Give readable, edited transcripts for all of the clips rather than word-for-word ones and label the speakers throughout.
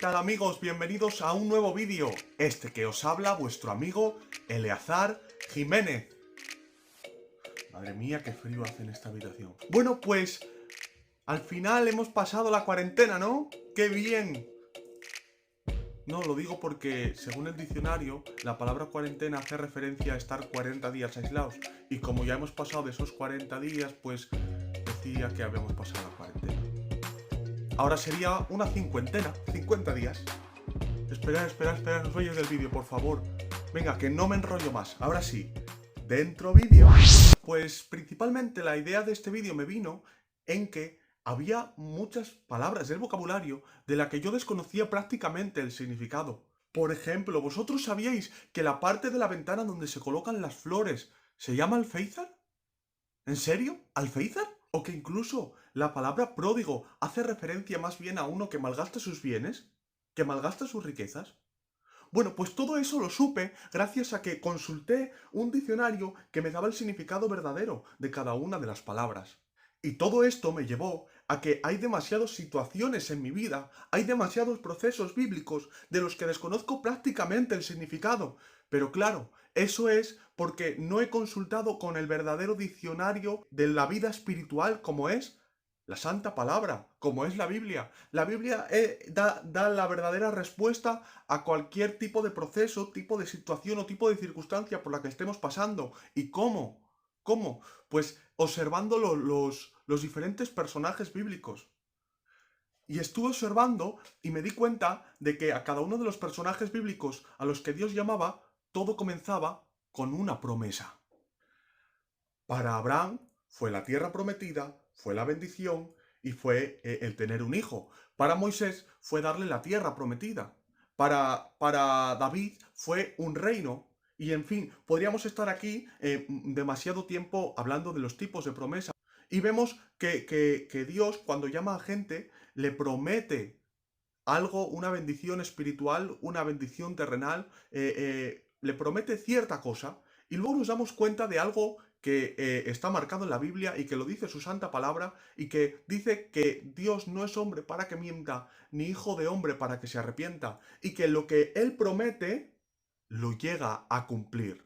Speaker 1: tal amigos? Bienvenidos a un nuevo vídeo. Este que os habla vuestro amigo Eleazar Jiménez. Madre mía, qué frío hace en esta habitación. Bueno, pues al final hemos pasado la cuarentena, ¿no? ¡Qué bien! No, lo digo porque, según el diccionario, la palabra cuarentena hace referencia a estar 40 días aislados. Y como ya hemos pasado de esos 40 días, pues decía que habíamos pasado la cuarentena. Ahora sería una cincuentena, 50 días. Esperad, no os vayáis del vídeo, por favor. Venga, que no me enrollo más. Ahora sí, dentro vídeo. Pues principalmente la idea de este vídeo me vino en que había muchas palabras del vocabulario de la que yo desconocía prácticamente el significado. Por ejemplo, ¿vosotros sabíais que la parte de la ventana donde se colocan las flores se llama alféizar? ¿En serio? ¿Alféizar? ¿O que incluso la palabra pródigo hace referencia más bien a uno que malgasta sus bienes? ¿Que malgasta sus riquezas? Bueno, pues todo eso lo supe gracias a que consulté un diccionario que me daba el significado verdadero de cada una de las palabras. Y todo esto me llevó a que hay demasiadas situaciones en mi vida, hay demasiados procesos bíblicos de los que desconozco prácticamente el significado. Pero claro, eso es porque no he consultado con el verdadero diccionario de la vida espiritual como es la Santa Palabra, como es la Biblia. La Biblia da la verdadera respuesta a cualquier tipo de proceso, tipo de situación o tipo de circunstancia por la que estemos pasando. ¿Y cómo? ¿Cómo? Pues observando los diferentes personajes bíblicos. Y estuve observando y me di cuenta de que a cada uno de los personajes bíblicos a los que Dios llamaba, todo comenzaba con una promesa. Para Abraham fue la tierra prometida, fue la bendición y fue el tener un hijo. Para Moisés fue darle la tierra prometida. Para David fue un reino. Y en fin, podríamos estar aquí demasiado tiempo hablando de los tipos de promesa. Y vemos que Dios, cuando llama a gente, le promete algo, una bendición espiritual, una bendición terrenal, le promete cierta cosa, y luego nos damos cuenta de algo que está marcado en la Biblia y que lo dice su santa palabra, y que dice que Dios no es hombre para que mienta, ni hijo de hombre para que se arrepienta, y que lo que Él promete lo llega a cumplir.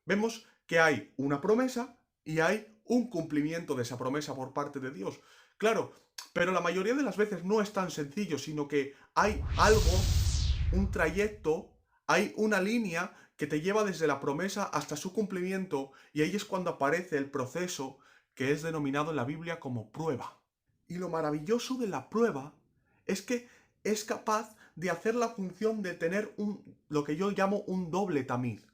Speaker 1: Vemos que hay una promesa y hay un cumplimiento de esa promesa por parte de Dios. Claro, pero la mayoría de las veces no es tan sencillo, sino que hay algo, un trayecto, hay una línea que te lleva desde la promesa hasta su cumplimiento, y ahí es cuando aparece el proceso que es denominado en la Biblia como prueba. Y lo maravilloso de la prueba es que es capaz de hacer la función de tener lo que yo llamo un doble tamiz.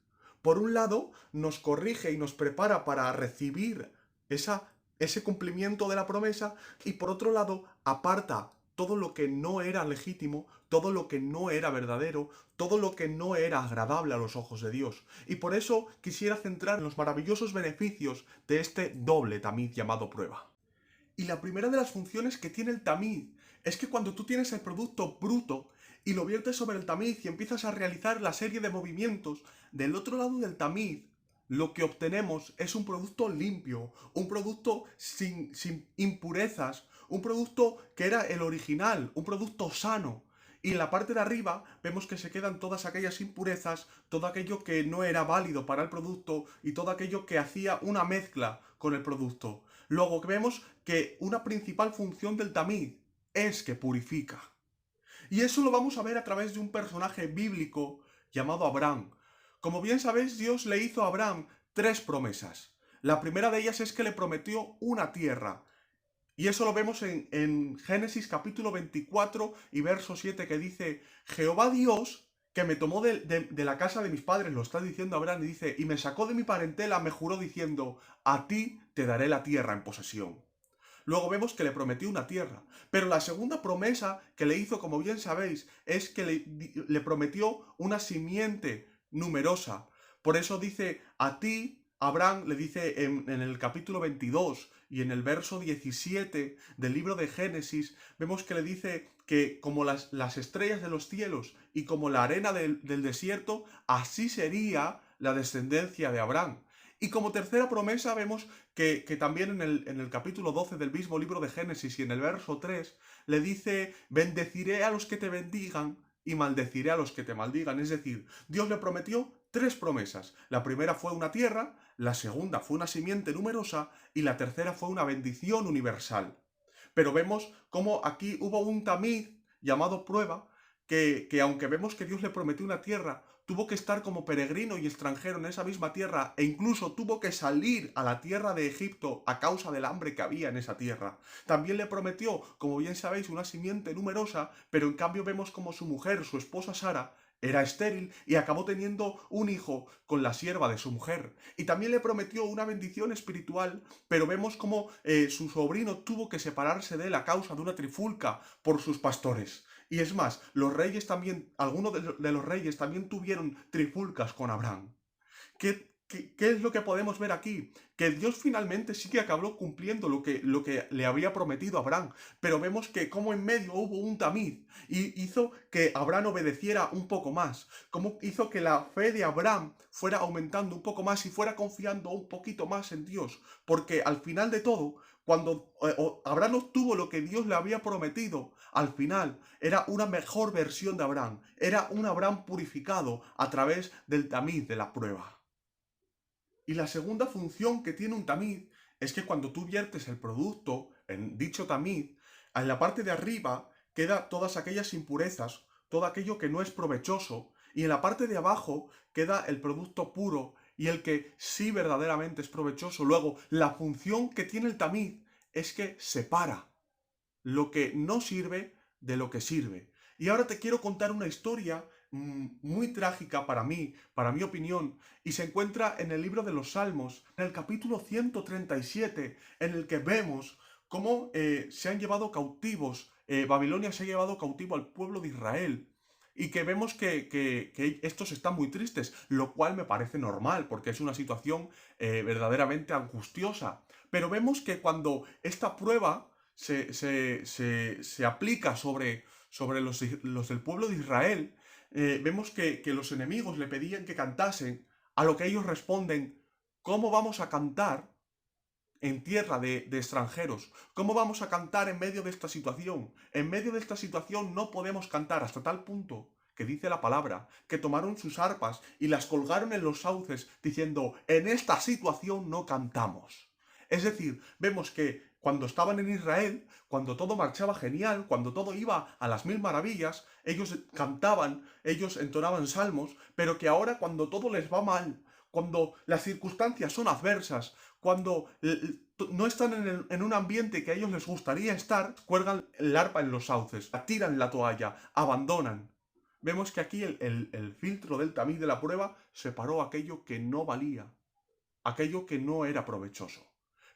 Speaker 1: Por un lado, nos corrige y nos prepara para recibir ese cumplimiento de la promesa, y por otro lado, aparta todo lo que no era legítimo, todo lo que no era verdadero, todo lo que no era agradable a los ojos de Dios. Y por eso quisiera centrar en los maravillosos beneficios de este doble tamiz llamado prueba. Y la primera de las funciones que tiene el tamiz es que cuando tú tienes el producto bruto y lo viertes sobre el tamiz y empiezas a realizar la serie de movimientos, del otro lado del tamiz lo que obtenemos es un producto limpio, un producto sin impurezas, un producto que era el original, un producto sano. Y en la parte de arriba vemos que se quedan todas aquellas impurezas, todo aquello que no era válido para el producto y todo aquello que hacía una mezcla con el producto. Luego vemos que una principal función del tamiz es que purifica. Y eso lo vamos a ver a través de un personaje bíblico llamado Abraham. Como bien sabéis, Dios le hizo a Abraham 3 promesas. La primera de ellas es que le prometió una tierra. Y eso lo vemos en Génesis capítulo 24 y verso 7, que dice: Jehová Dios, que me tomó de la casa de mis padres, lo está diciendo Abraham, y dice: y me sacó de mi parentela, me juró diciendo: a ti te daré la tierra en posesión. Luego vemos que le prometió una tierra. Pero la segunda promesa que le hizo, como bien sabéis, es que le prometió una simiente numerosa. Por eso dice: a ti, Abraham, le dice en el capítulo 22 y en el verso 17 del libro de Génesis, vemos que le dice que como las estrellas de los cielos y como la arena del desierto, así sería la descendencia de Abraham. Y como tercera promesa vemos que también en el capítulo 12 del mismo libro de Génesis y en el verso 3 le dice, bendeciré a los que te bendigan y maldeciré a los que te maldigan. Es decir, Dios le prometió tres promesas. La primera fue una tierra, la segunda fue una simiente numerosa y la tercera fue una bendición universal. Pero vemos cómo aquí hubo un tamiz llamado prueba, que aunque vemos que Dios le prometió una tierra, tuvo que estar como peregrino y extranjero en esa misma tierra e incluso tuvo que salir a la tierra de Egipto a causa del hambre que había en esa tierra. También le prometió, como bien sabéis, una simiente numerosa, pero en cambio vemos como su mujer, su esposa Sara, era estéril y acabó teniendo un hijo con la sierva de su mujer. Y también le prometió una bendición espiritual, pero vemos como su sobrino tuvo que separarse de él a causa de una trifulca por sus pastores. Y es más, los reyes también, algunos de los reyes también tuvieron trifulcas con Abraham. ¿Qué es lo que podemos ver aquí? Que Dios finalmente sí que acabó cumpliendo lo que le había prometido a Abraham, pero vemos que como en medio hubo un tamiz y hizo que Abraham obedeciera un poco más, como hizo que la fe de Abraham fuera aumentando un poco más y fuera confiando un poquito más en Dios, porque al final de todo, cuando Abraham obtuvo lo que Dios le había prometido, al final era una mejor versión de Abraham, era un Abraham purificado a través del tamiz de la prueba. Y la segunda función que tiene un tamiz es que cuando tú viertes el producto en dicho tamiz, en la parte de arriba queda todas aquellas impurezas, todo aquello que no es provechoso, y en la parte de abajo queda el producto puro y el que sí verdaderamente es provechoso. Luego, la función que tiene el tamiz es que separa lo que no sirve de lo que sirve. Y ahora te quiero contar una historia muy trágica para mi opinión, y se encuentra en el libro de los Salmos, en el capítulo 137, en el que vemos cómo se han llevado cautivos, Babilonia se ha llevado cautivo al pueblo de Israel, y que vemos que estos están muy tristes, lo cual me parece normal, porque es una situación verdaderamente angustiosa. Pero vemos que cuando esta prueba se aplica sobre los del pueblo de Israel, vemos que los enemigos le pedían que cantasen, a lo que ellos responden, ¿cómo vamos a cantar en tierra de extranjeros? ¿Cómo vamos a cantar en medio de esta situación? En medio de esta situación no podemos cantar, hasta tal punto que dice la palabra, que tomaron sus arpas y las colgaron en los sauces, diciendo, en esta situación no cantamos. Es decir, vemos que cuando estaban en Israel, cuando todo marchaba genial, cuando todo iba a las mil maravillas, ellos cantaban, ellos entonaban salmos, pero que ahora cuando todo les va mal, cuando las circunstancias son adversas, cuando no están en un ambiente que a ellos les gustaría estar, cuelgan el arpa en los sauces, tiran la toalla, abandonan. Vemos que aquí el filtro del tamiz de la prueba separó aquello que no valía, aquello que no era provechoso.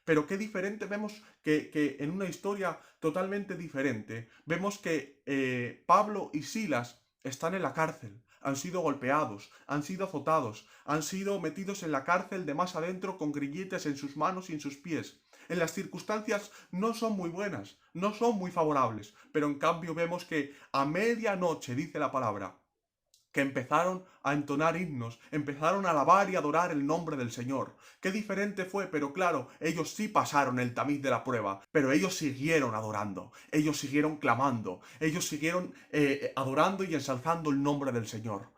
Speaker 1: Pero qué diferente vemos que en una historia totalmente diferente, vemos que Pablo y Silas están en la cárcel, han sido golpeados, han sido azotados, han sido metidos en la cárcel de más adentro con grilletes en sus manos y en sus pies. En las circunstancias no son muy buenas, no son muy favorables, pero en cambio vemos que a medianoche, dice la palabra, que empezaron a entonar himnos, empezaron a alabar y adorar el nombre del Señor. Qué diferente fue, pero claro, ellos sí pasaron el tamiz de la prueba, pero ellos siguieron adorando, ellos siguieron clamando, ellos siguieron adorando y ensalzando el nombre del Señor.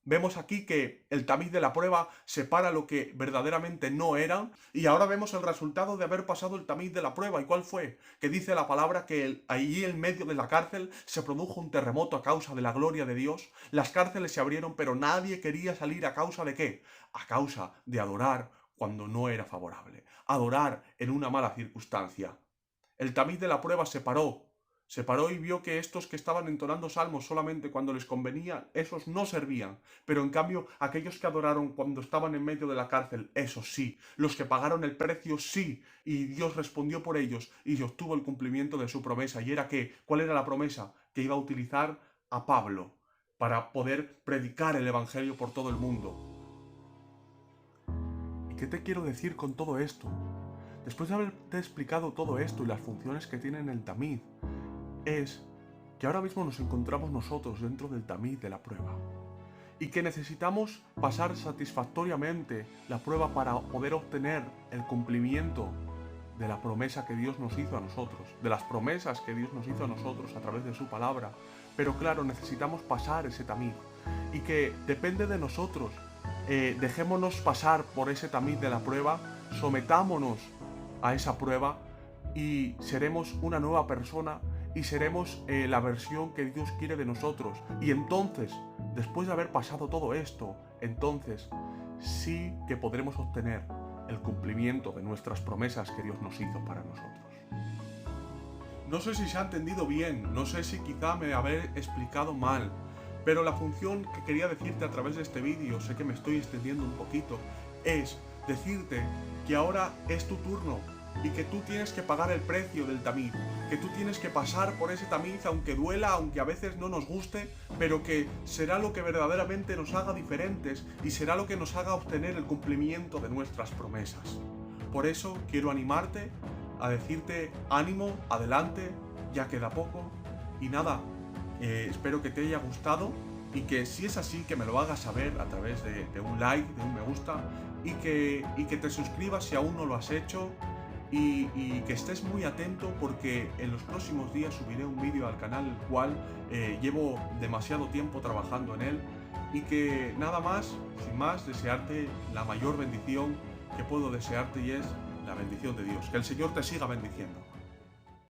Speaker 1: Vemos aquí que el tamiz de la prueba separa lo que verdaderamente no eran, y ahora vemos el resultado de haber pasado el tamiz de la prueba. ¿Y cuál fue? Que dice la palabra que allí en medio de la cárcel se produjo un terremoto a causa de la gloria de Dios. Las cárceles se abrieron, pero nadie quería salir. ¿A causa de qué? A causa de adorar cuando no era favorable, adorar en una mala circunstancia. El tamiz de la prueba separó y vio que estos que estaban entonando salmos solamente cuando les convenía, esos no servían. Pero en cambio, aquellos que adoraron cuando estaban en medio de la cárcel, esos sí. Los que pagaron el precio, sí. Y Dios respondió por ellos y obtuvo el cumplimiento de su promesa. ¿Y era qué? ¿Cuál era la promesa? Que iba a utilizar a Pablo para poder predicar el Evangelio por todo el mundo. ¿Y qué te quiero decir con todo esto? Después de haberte explicado todo esto y las funciones que tiene el tamiz, es que ahora mismo nos encontramos nosotros dentro del tamiz de la prueba. y que necesitamos pasar satisfactoriamente la prueba para poder obtener el cumplimiento de la promesa que Dios nos hizo a nosotros, de las promesas que Dios nos hizo a nosotros a través de su palabra. Pero claro, necesitamos pasar ese tamiz y que depende de nosotros. Dejémonos pasar por ese tamiz de la prueba, sometámonos a esa prueba y seremos una nueva persona y seremos la versión que Dios quiere de nosotros. Y entonces, después de haber pasado todo esto, entonces sí que podremos obtener el cumplimiento de nuestras promesas que Dios nos hizo para nosotros. No sé si se ha entendido bien, no sé si quizá me habré explicado mal, pero la función que quería decirte a través de este vídeo, sé que me estoy extendiendo un poquito, es decirte que ahora es tu turno y que tú tienes que pagar el precio del tamiz, que tú tienes que pasar por ese tamiz aunque duela, aunque a veces no nos guste, pero que será lo que verdaderamente nos haga diferentes y será lo que nos haga obtener el cumplimiento de nuestras promesas. Por eso quiero animarte a decirte ánimo, adelante, ya queda poco y nada, espero que te haya gustado y que si es así que me lo hagas saber a través de un like, de un me gusta y que te suscribas si aún no lo has hecho. Y que estés muy atento porque en los próximos días subiré un vídeo al canal el cual llevo demasiado tiempo trabajando en él y que nada más, sin más, desearte la mayor bendición que puedo desearte y es la bendición de Dios. Que el Señor te siga bendiciendo.